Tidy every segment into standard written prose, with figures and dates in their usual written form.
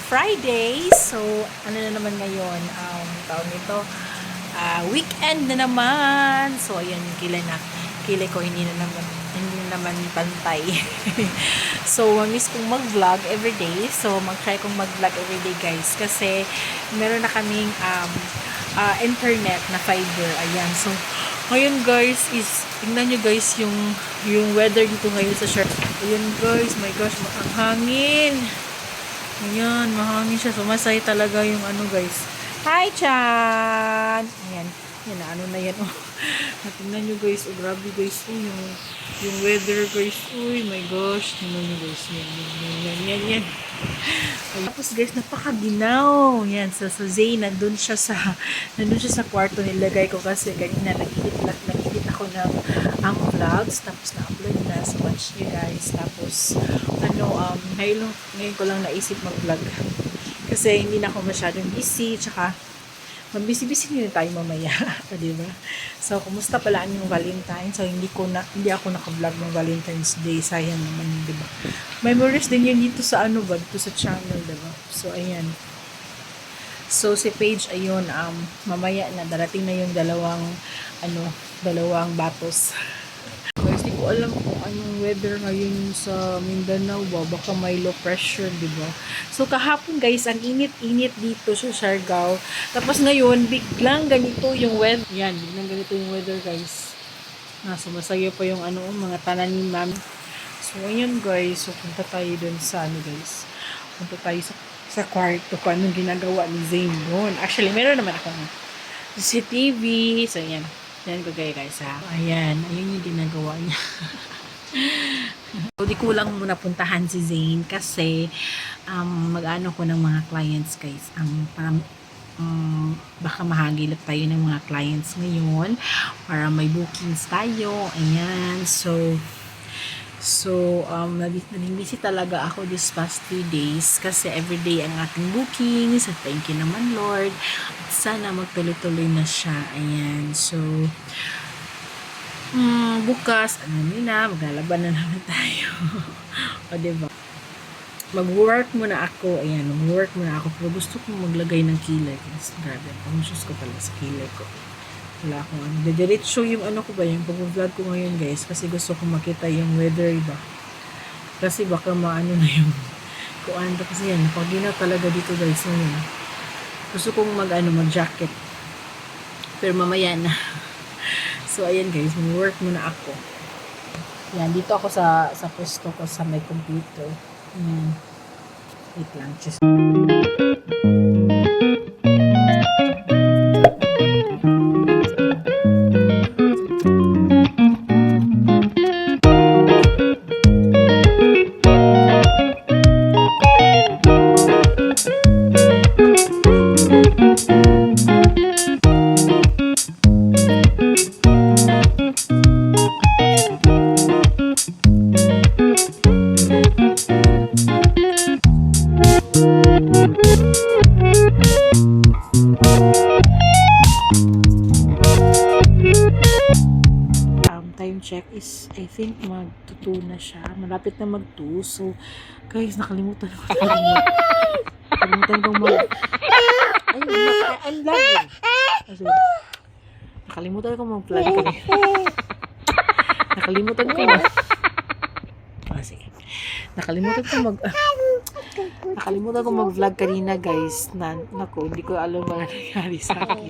Friday. So, ano na naman ngayon? Taon nito. Weekend na naman. So, ayan yung kilay ko hindi na naman pantay. So, miss kong mag-vlog everyday. So, mag-try kong mag-vlog everyday guys. Kasi, meron na kaming internet na fiber. Ayan. So, ngayon guys tingnan nyo guys yung weather dito ngayon sa shore. Ayan guys, my gosh, ang hangin. Ayan, mahangin siya. Sumasay talaga yung ano guys. Hi, Chan! Ayan. Yan na, ano na yan. Oh. Tingnan nyo guys. Oh, grabe guys. Oh, yung weather guys. Uy, my gosh. Tingnan nyo guys. Yan. Tapos guys, napakaginaw. Yan, sa Zay, nandun siya sa kwarto. Nilagay ko kasi kanina nag-edit ako ng ang vlogs. Tapos na-upload na. So, watch nyo guys. Tapos, ngayon ko lang naisip mag-vlog. Kasi hindi na ako masyadong busy, tsaka mabisi-busy nyo tayo mamaya, diba? So, kumusta pala yung Valentine? So, hindi ako naka-vlog ng Valentine's Day, sayang naman, diba? Memories din yun dito sa dito sa channel, diba? So, ayan. So, si Paige, ayun, mamaya na, darating na yung dalawang batos. Guys, di ko alam kung anong weather ngayon sa Mindanao ba. Baka may low pressure, diba? So, kahapon guys, ang init-init dito sa Siargao. Tapos ngayon, biglang ganito yung weather. Yan, biglang ganito yung weather guys. Sumasaya pa yung mga tananim. So, ayun guys. So, punta tayo dun sa guys. Punta tayo sa kwarto kung anong ginagawa ni Zane doon. Actually, meron naman akong CCTV. So, ayan. Yan ko kayo guys ha. Ayan yung ginagawa niya. So, di ko lang muna puntahan si Zane kasi mag-ano ko ng mga clients guys. Baka mahagilap tayo ng mga clients ngayon para may bookings tayo. Ayan. So, naging busy talaga ako this past 3 days kasi everyday ang ating bookings. At thank you naman Lord. At sana magtuloy-tuloy na siya. Ayan. So, bukas, maglalaban na naman tayo. O, diba? Mag-work muna ako. Ayan, mag-work muna ako. Pero gusto kong maglagay ng kilay. Grabe, conscious ko pala sa kilay ko. Wala akong dediretso yung ko ba, yung pag-vlog ko ngayon guys, kasi gusto kong makita yung weather ba. Kasi baka na yung kuanda kasi yan, napaginaw talaga dito guys ngayon. Gusto kong mag-jacket. Pero mamaya na. So ayan guys, mag-work muna ako. Yan, dito ako sa pwesto ko sa may computer. Ayan. Wait lang, just time check is I think mag-2 na siya. Malapit na mag-2. So, guys, nakalimutan ko. Nakalimutan kong I'm vlogging. Nakalimutan ko mag-vlog kami. Sige. Nakalimutan ko mag-vlog kanina guys. Naku, hindi ko alam mga nangyari sa akin.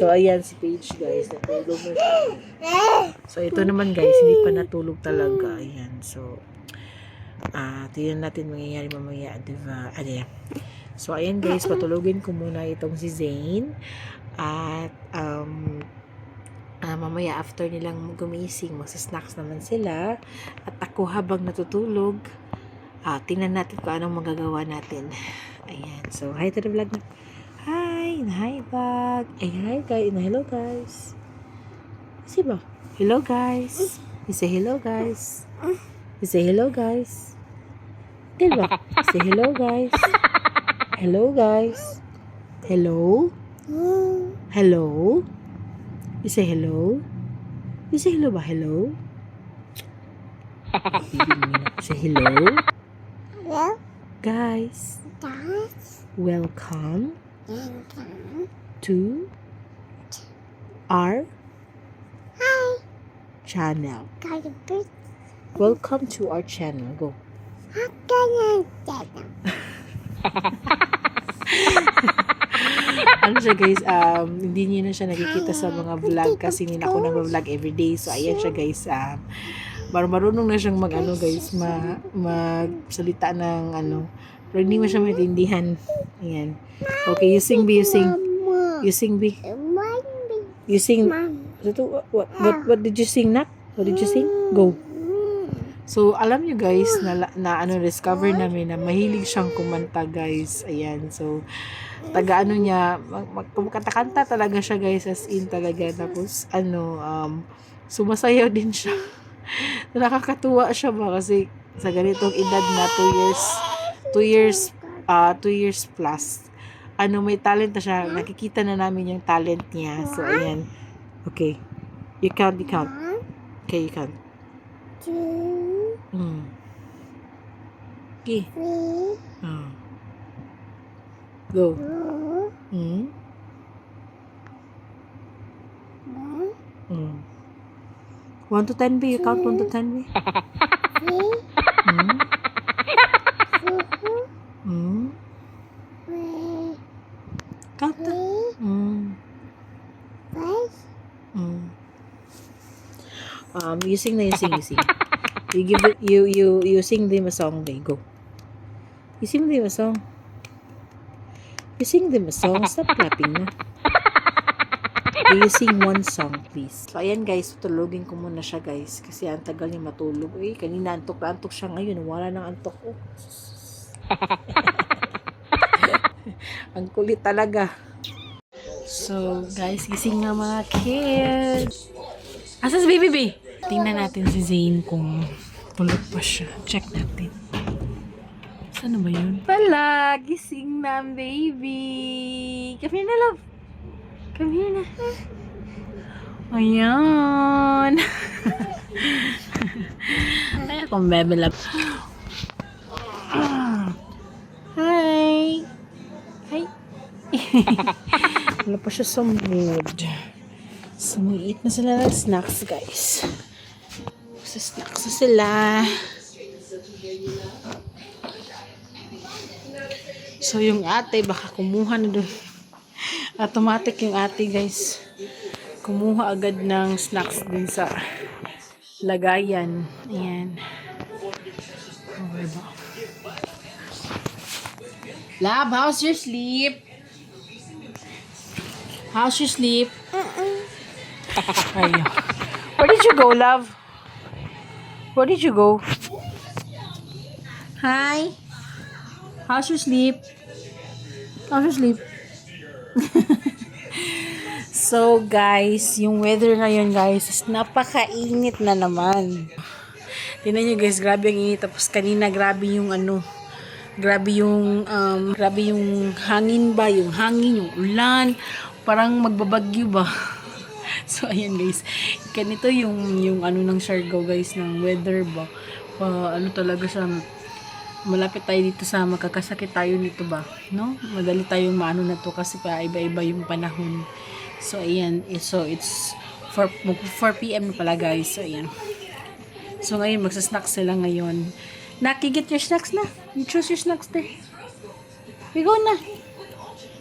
So, ayan si Paige guys. Natulog na siya. So, ito naman guys, hindi pa natulog talaga. Ayan. So, tingnan natin mangyayari mamaya. Diba? Ayan. So, ayan guys, patulogin ko muna itong si Zane. At, mamaya after nilang gumising, magsasnacks naman sila. At ako habang natutulog, tingnan natin kung anong magagawa natin. Ayan. So, hi to the vlog na. Hi vlog. Hi guys. Hello guys. Kasi ba? Hello guys. You say hello guys. You say hello guys. Diba? Say hello guys. Hello guys. Hello. Hello. You say hello. You say hello ba? Hello. Say hello. Guys, welcome to our channel. Welcome to our channel. Go. Ano siya guys, hindi niyo na siya nakikita sa mga vlog kasi hindi na ako nag-vlog everyday. So ayan siya guys, marunong na siyang mag-ano guys, magsalita ng ano, pero hindi mo siya maintindihan. Ayan. Okay, you sing B, you sing. You sing B. You sing. What did you sing, Nak? What did you sing? Go. So, alam nyo guys, discover namin na mahilig siyang kumanta guys. Ayan, so, taga ano niya, magkanta-kanta talaga siya guys, as in talaga. Tapos, sumasayaw din siya. Nakakatuwa siya ba kasi sa ganitong edad na 2 years plus. May talent na siya. Nakikita na namin yung talent niya. So, ayan. Okay. You count. Okay, you count. 2. Okay. Go. 1 to 10 B. You count 1 to 10 B. Count the. You sing. You give it. You sing them a song. They go. You sing them a song. Stop clapping na. You sing one song, please. So, ayan guys, tulogin ko muna siya guys. Kasi ang tagal niya matulog. Kanina antok siya ngayon. Wala nang antok ko. Ang kulit talaga. So, guys, gising na mga kids. Asa si baby? Tingnan natin si Zane kung tulog pa siya. Check natin. Saan ba yun? Wala! Gising na, baby! Come here na, love! Come here na. Ayan! Ay, akong bebe love. Hi! Hi! Wala pa siya sa mood. So, mag-eat na sila ng snacks, guys. Sa snacks na sila. So, yung ate, baka kumuha na dun. Automatic yung ate, guys. Kumuha agad ng snacks din sa lagayan. Ayan. Okay ba? Love, how's your sleep? How's your sleep? Ayun. Where did you go, love? Where did you go? Hi. How's your sleep? How's your sleep? So, guys, yung weather ngayon, guys, is napakainit na naman. Tingnan nyo, guys, grabe ang init. Tapos kanina, grabe yung grabe yung hangin ba, yung ulan, parang magbabagyo ba. So, ayan guys, ganito yung ng Siargao guys, ng weather ba. Talaga siya, malapit tayo dito sa makakasakit tayo nito ba, no? Madali tayong maano na to kasi pa iba-iba yung panahon. So, ayan, so it's 4 PM na pala guys. So, ayan. So, ngayon, magsasnacks sila ngayon. Naki, get your snacks na. You choose your snacks there. We go na.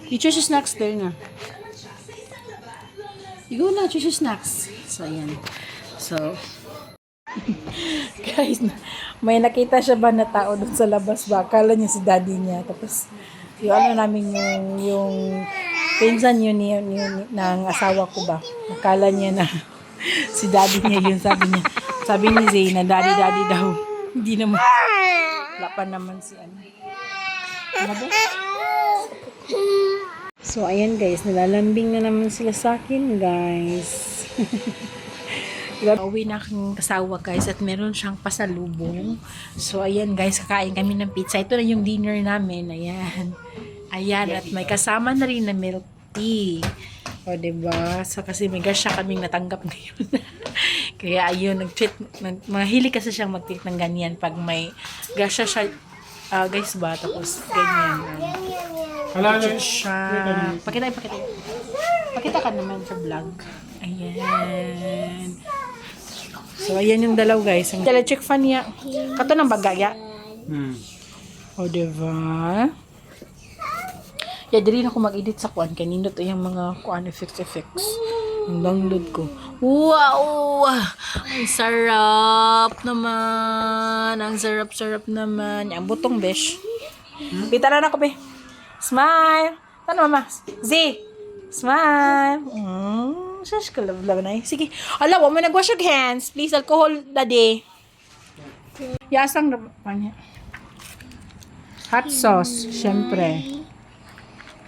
You choose your snacks there na. You go na, choose your snacks. So, ayan. So, guys, may nakita siya ba na tao doon sa labas ba? Akala niya si daddy niya. Tapos, yung namin yung pinsan yun ng asawa ko ba? Akala niya na si daddy niya yun. Sabi ni Zay na daddy daw. Hindi naman. Wala pa naman si ano. Ano ba? So, ayan guys. Nalalambing na naman sila sa akin, guys. Uwi na akong kasawa, guys. At meron siyang pasalubong. So, ayan guys. Kakain kami ng pizza. Ito na yung dinner namin. Ayan. Ayan. At may kasama na rin na milk tea. O, diba? So, kasi may gasya kaming natanggap ngayon. Kaya, ayun, nag-treat. Mahilig kasi siyang mag-treat ng ganyan pag may gasya siya. guys ba, tapos ganyan. Cute siya. Pakita. Pakita ka naman sa vlog. Ayan. So, ayan yung dalaw, guys. Ang electric fan niya. Kato ng bagaya. O, diba? Yeah, diri na ako mag-edit sa kuan. Kanino to yung mga kuan effects. Ang download ko. Wow! Ang sarap naman. Ang sarap naman. Ang butong, besh. Pita na ako, be. Smile. Ano, mama? Z. Smile. Shush, kalab-lab na eh. Sige. Ala, wag mo nag-wash your hands. Please, alcohol, daddy. Yasang naman niya. Hot sauce, syempre.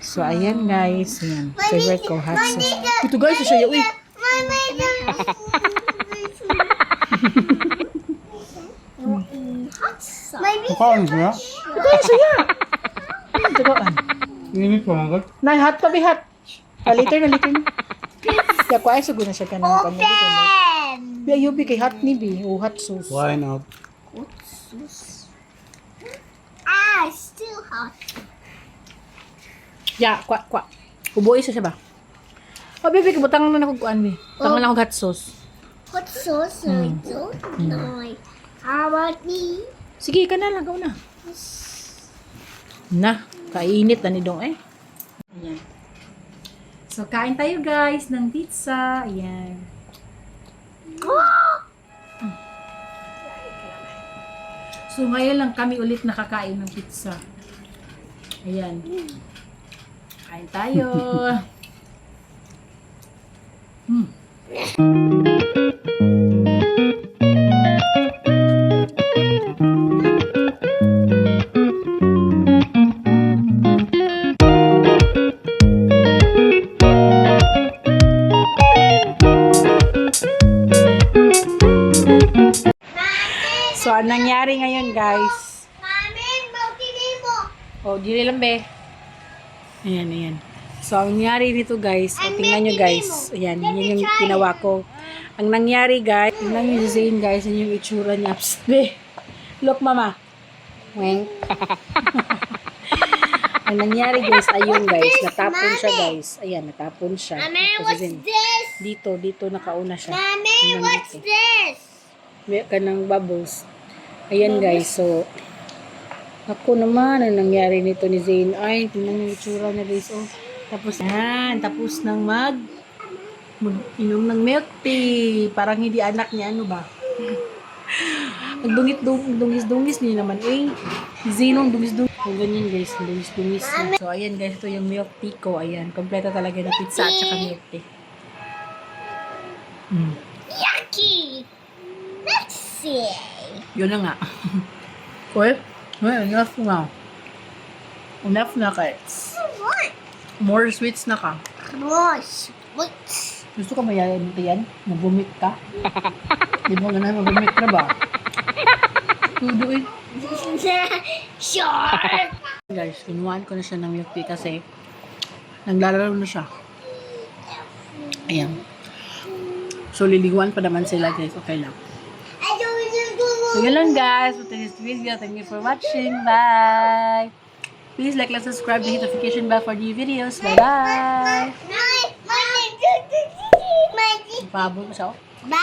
So, ayan, guys. Ayan. Favorite ko, hot sauce. Ito, guys, siya uy. Bukaan siya? Ito yung siya. Ito kaan. Init pa mga Nay, hot pa, be hot. Later na. Kaya ko ay sugo na siya ka ng kanya. Be, ayubi kay hot ni be. O, hot sauce. Why not? Still hot. Ya, kwa. Ubuoy siya ba? O, bebe, kabutang na nakukuan, be. Tangan lang ako hot sauce. Hot sauce? I don't know. How about me? Sige, ka na lang, na. Na, kainit na ni Dong eh. Ayan. So, kain tayo guys ng pizza. Ayan. So, ngayon lang kami ulit nakakain ng pizza. Ayan. Kain tayo. So, ang nangyari ngayon, guys. Mami, magkinin mo. Oh, dili lang, be. Ayan. So, ang nangyari dito, guys. O, tingnan nyo, guys. Ayan, yun yung ginawa ko. Ang nangyari, guys. Tingnan nyo si Zane, guys. Yun yung itsura niya. Psst, be. Look, mama. Weng. Ang nangyari, guys, ayun, guys. Natapon siya, guys. Ayan, natapon siya. Mami, Kasi what's Zane, this? dito nakauna siya. Mami, Hanggang what's dito. this? May ka ng bubbles. Ayan guys, so ako naman, ang nangyari nito ni Zane. Ay, tingnan yung itsura niya guys. Oh. Tapos tapos nang inom ng milk tea. Parang hindi anak niya, ano ba? Dungis-dungis niya naman. Eh, Zane ang dungis-dungis. So, ganyan guys, dungis-dungis. So, ayan guys, ito yung milk tea ko. Ayan, kompleto talaga na pizza at saka milk tea. Yucky. Let's see. Yun na nga. Well, enough na. Enough na guys. What? More sweets na ka. Gross. What? Gusto ka mayayan ito yan? Mag-vomit ka? Di mo na mag-vomit ka ba? Tuduin. Sure. Guys, kinuhaan ko na siya ng milk tea kasi naglalaro na siya. Ayan. So, liliguan pa naman sila guys. Okay lang. So, yun lang guys for today's video. Thank you for watching. Bye! Please like and subscribe to hit notification bell for new videos. Bye-bye! Pabol ko siya. Bye.